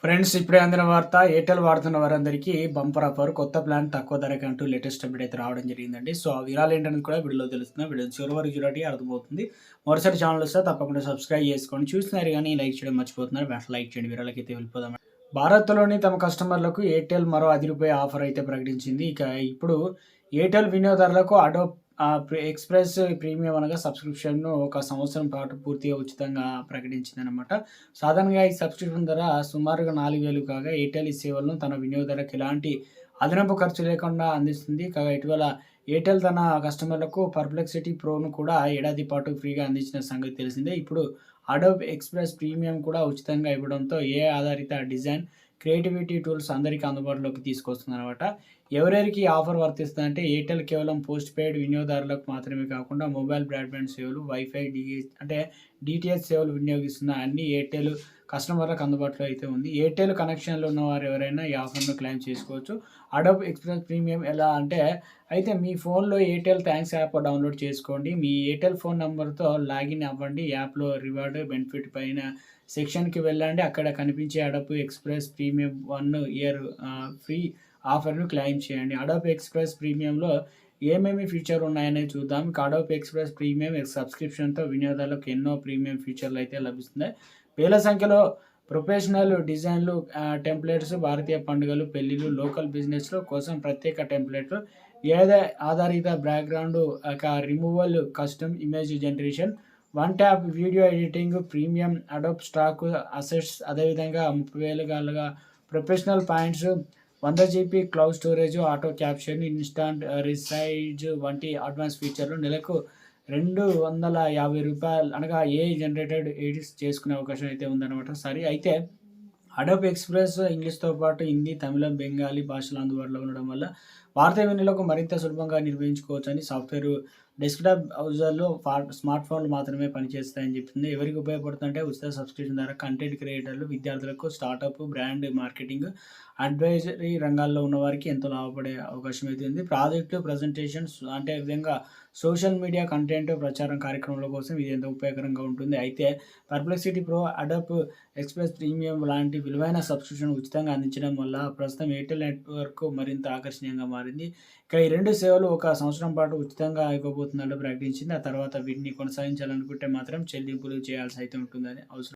Friends ఇప్పుడే అందిన వార్త ఎయిర్టెల్ వాడుతున్న వారందరికీ బంపర్ ఆఫర్ కొత్త ప్లాన్ తక్కువ ధరకి అంటూ లేటెస్ట్ అప్డేట్ అయితే రావడం జరిగిందండి. సో ఆ వివరాలు ఏంటనేది కూడా వీడియోలో తెలుస్తుంది. వీడియో చివరి వరకు చూడండి అర్థమవుతుంది. మరోసారి ఛానల్ వస్తే తప్పకుండా సబ్స్క్రైబ్ చేసుకోండి. చూస్తున్నారు కానీ లైక్ చేయడం మర్చిపోతున్నారు. వెంటనే లైక్ చేయండి. వివరాలకైతే వెళ్ళిపోదాం. భారత్‌లోని తమ కస్టమర్లకు ఎయిర్టెల్ మరో రూ. 10 ఆఫర్ అయితే ప్రకటించింది. ఇక ఇప్పుడు ఎయిర్టెల్ వినియోగదారులకు అడోబ్ ఎక్స్‌ప్రెస్ ప్రీమియం అనగా సబ్స్క్రిప్షన్‌ను ఒక సంవత్సరం పాటు పూర్తిగా ఉచితంగా ప్రకటించిందనమాట. సాధారణంగా ఈ సబ్స్క్రిప్షన్ ధర సుమారుగా 4,000 కాగా ఎయిర్టెల్ ఈ సేవలను తన వినియోగదారులకు ఎలాంటి అదనపు ఖర్చు లేకుండా అందిస్తుంది. కాగా ఇటీవల ఎయిర్టెల్ తన కస్టమర్లకు పర్ప్లెక్సిటీ ప్రోను కూడా ఏడాది పాటు ఫ్రీగా అందించిన సంగతి తెలిసిందే. ఇప్పుడు అడోబ్ ఎక్స్‌ప్రెస్ ప్రీమియం కూడా ఉచితంగా ఇవ్వడంతో ఏఐ ఆధారిత డిజైన్, క్రియేటివిటీ టూల్స్ అందరికీ అందుబాటులోకి తీసుకొస్తుందనమాట. ఎవరెవరికి ఈ ఆఫర్ వర్తిస్తుందంటే ఎయిర్టెల్ కేవలం పోస్ట్ పెయిడ్ వినియోగదారులకు మాత్రమే కాకుండా మొబైల్ బ్రాడ్‌బ్యాండ్ సేవలు, వైఫై, డీటీహెచ్ సేవలు వినియోగిస్తున్న అన్ని ఎయిర్టెల్ కస్టమర్లకు అందుబాటులో అయితే ఉంది. ఎయిర్టెల్ కనెక్షన్‌లో ఉన్నవారు ఎవరైనా ఈ ఆఫర్‌ను క్లెయిమ్ చేసుకోవచ్చు. అడోబ్ ఎక్స్‌ప్రెస్ ప్రీమియం ఎలా అంటే అయితే మీ ఫోన్‌లో ఎయిర్టెల్ థాంక్స్ యాప్ డౌన్‌లోడ్ చేసుకోండి. మీ ఎయిర్టెల్ ఫోన్ నంబర్‌తో లాగిన్ అవ్వండి. యాప్‌లో రివార్డ్, బెనిఫిట్ పైన సెక్షన్‌కి వెళ్ళండి. అక్కడ కనిపించే Adobe Express premium 1 year free ఆఫర్‌ను క్లెయిమ్ చేయండి. అడోబ్ ఎక్స్‌ప్రెస్ ప్రీమియంలో ఏమేమి ఫీచర్‌లు ఉన్నాయనేది చూద్దాం. ఇక అడోబ్ ఎక్స్‌ప్రెస్ ప్రీమియం సబ్స్క్రిప్షన్‌తో వినియోగదారులకు ఎన్నో ప్రీమియం ఫీచర్‌లు అయితే లభిస్తున్నాయి. వేల సంఖ్యలో ప్రొఫెషనల్ డిజైన్‌లు, టెంప్లేట్స్, భారతీయ పండుగలు, పెళ్ళిళ్ళు, లోకల్ బిజినెస్‌ల కోసం ప్రత్యేక టెంప్లేట్‌లు, ఏఐ ఆధారిత background removal, custom image generation, one tap video editing, premium Adobe stock assets, అదేవిధంగా 30,000 గల professional points, 100 GB cloud storage, auto caption, instant resize వంటి అడ్వాన్స్ ఫీచర్‌లు నెలకు రూ. 250 అనగా ఏఐ జనరేటెడ్ ఎడిట్స్ చేసుకునే అవకాశం అయితే ఉందన్నమాట. సరే అయితే అడోబ్ ఎక్స్‌ప్రెస్ ఇంగ్లీష్‌తో పాటు హిందీ, తమిళం, బెంగాలీ భాషలు అందుబాటులో ఉండడం వల్ల భారతీయ వినియోగం మరింత సులభంగా నిర్వహించుకోవచ్చని సాఫ్ట్‌వేర్ డెస్క్‌టాప్ యూజర్లు స్మార్ట్ ఫోన్లు మాత్రమే పనిచేస్తాయని చెప్తుంది. ఎవరికి ఉపయోగపడుతుందంటే ఉచిత సబ్స్క్రిప్షన్ ద్వారా కంటెంట్ క్రియేటర్లు, విద్యార్థులకు, స్టార్టప్, బ్రాండ్ మార్కెటింగ్, అడ్వైజరీ రంగాల్లో ఉన్నవారికి ఎంతో లాభపడే అవకాశం అయితే ఉంది. ప్రాజెక్టు, ప్రజెంటేషన్స్ అంటే విధంగా సోషల్ మీడియా కంటెంట్ ప్రచారం కార్యక్రమాల కోసం ఇది ఎంతో ఉపయోగకరంగా ఉంటుంది. అయితే Perplexity pro, Adobe Express premium లాంటి విలువైన సబ్స్క్రిప్షన్ ఉచితంగా అందించడం వల్ల ప్రస్తుతం ఎయిర్టెల్ నెట్‌వర్క్ మరింత ఆకర్షణీయంగా మారింది. ఇక ఈ 2 సేవలు ఒక సంవత్సరం పాటు ఉచితంగా ఇవ్వబోతున్నట్లు ప్రకటించింది. ఆ తర్వాత వీటిని కొనసాగించాలనుకుంటే మాత్రం చెల్లింపులు చేయాల్సి అయితే ఉంటుందని అవసరం.